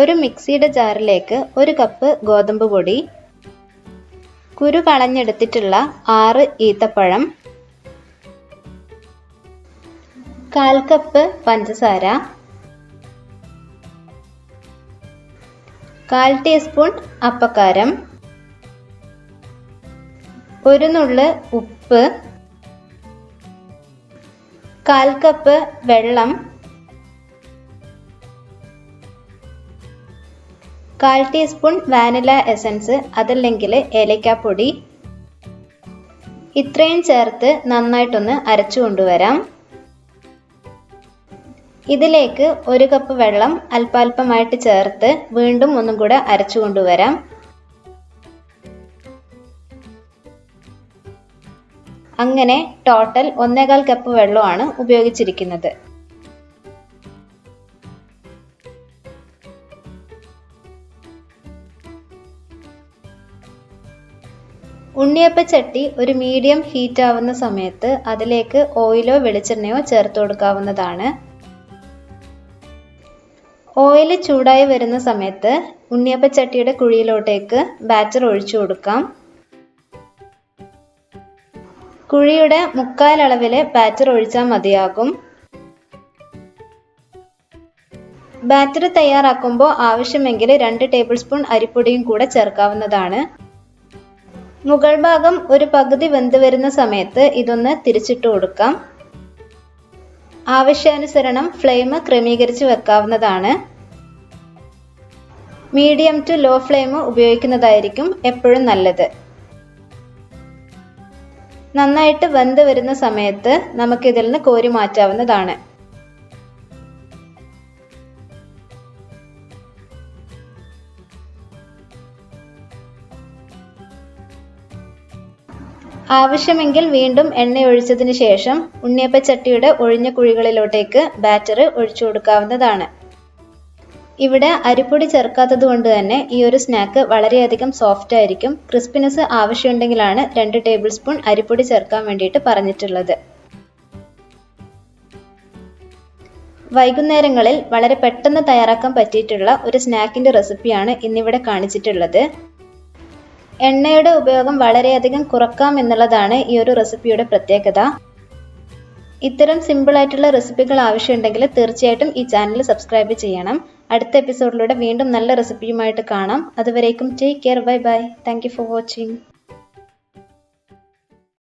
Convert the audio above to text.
ഒരു മിക്സിയുടെ ജാറിലേക്ക് 1 കപ്പ് ഗോതമ്പ് പൊടി, കുരു കളഞ്ഞെടുത്തിട്ടുള്ള 6 ഈത്തപ്പഴം, 1/4 കപ്പ് പഞ്ചസാര, 1/4 ടീസ്പൂൺ അപ്പക്കാരം, 1 നുള്ള് ഉപ്പ്, 1/4 കപ്പ് വെള്ളം, 1/4 ടീസ്പൂൺ വാനില എസൻസ് അതല്ലെങ്കിൽ ഏലക്കാപ്പൊടി. ഇത്രയും ചേർത്ത് നന്നായിട്ടൊന്ന് അരച്ചു കൊണ്ടുവരാം. ഇതിലേക്ക് 1 കപ്പ് വെള്ളം അല്പാൽപമായിട്ട് ചേർത്ത് വീണ്ടും ഒന്നും കൂടെ അരച്ചു കൊണ്ടുവരാം. അങ്ങനെ ടോട്ടൽ 1/4 കപ്പ് വെള്ളമാണ് ഉപയോഗിച്ചിരിക്കുന്നത്. ഉണ്ണിയപ്പച്ചട്ടി ഒരു മീഡിയം ഹീറ്റ് ആവുന്ന സമയത്ത് അതിലേക്ക് ഓയിലോ വെളിച്ചെണ്ണയോ ചേർത്ത് കൊടുക്കാവുന്നതാണ്. ഓയിൽ ചൂടായി വരുന്ന സമയത്ത് ഉണ്ണിയപ്പച്ചട്ടിയുടെ കുഴിയിലോട്ടേക്ക് ബാറ്റർ ഒഴിച്ചു കൊടുക്കാം. കുഴിയുടെ 1/4 അളവില് ബാറ്റർ ഒഴിച്ചാൽ മതിയാകും. ബാറ്റർ തയ്യാറാക്കുമ്പോൾ ആവശ്യമെങ്കിൽ 2 ടേബിൾ സ്പൂൺ അരിപ്പൊടിയും കൂടെ ചേർക്കാവുന്നതാണ്. മുകൾ ഭാഗം ഒരു പകുതി വെന്ത് വരുന്ന സമയത്ത് ഇതൊന്ന് തിരിച്ചിട്ട് കൊടുക്കാം. ആവശ്യാനുസരണം ഫ്ലെയിം ക്രമീകരിച്ച് വെക്കാവുന്നതാണ്. മീഡിയം ടു ലോ ഫ്ലെയിം ഉപയോഗിക്കുന്നതായിരിക്കും എപ്പോഴും നല്ലത്. നന്നായിട്ട് വെന്ത് വരുന്ന സമയത്ത് നമുക്കിതിൽ നിന്ന് കോരി മാറ്റാവുന്നതാണ്. ആവശ്യമെങ്കിൽ വീണ്ടും എണ്ണ ഒഴിച്ചതിന് ശേഷം ഉണ്ണിയപ്പച്ചട്ടിയുടെ ഒഴിഞ്ഞ കുഴികളിലോട്ടേക്ക് ബാറ്റർ ഒഴിച്ചു കൊടുക്കാവുന്നതാണ്. ഇവിടെ അരിപ്പൊടി ചേർക്കാത്തത് കൊണ്ട് തന്നെ ഈ ഒരു സ്നാക്ക് വളരെയധികം സോഫ്റ്റ് ആയിരിക്കും. ക്രിസ്പിനെസ് ആവശ്യമുണ്ടെങ്കിലാണ് 2 ടേബിൾ സ്പൂൺ അരിപ്പൊടി ചേർക്കാൻ വേണ്ടിയിട്ട് പറഞ്ഞിട്ടുള്ളത്. വൈകുന്നേരങ്ങളിൽ വളരെ പെട്ടെന്ന് തയ്യാറാക്കാൻ പറ്റിയിട്ടുള്ള ഒരു സ്നാക്കിൻ്റെ റെസിപ്പിയാണ് ഇന്നിവിടെ കാണിച്ചിട്ടുള്ളത്. എണ്ണയുടെ ഉപയോഗം വളരെയധികം കുറക്കാം എന്നുള്ളതാണ് ഈ ഒരു റെസിപ്പിയുടെ പ്രത്യേകത. ഇത്തരം സിമ്പിളായിട്ടുള്ള റെസിപ്പികൾ ആവശ്യമുണ്ടെങ്കിൽ തീർച്ചയായിട്ടും ഈ ചാനൽ സബ്സ്ക്രൈബ് ചെയ്യണം. അടുത്ത എപ്പിസോഡിലൂടെ വീണ്ടും നല്ല റെസിപ്പിയുമായിട്ട് കാണാം. അതുവരേക്കും take care, bye bye. Thank you for watching.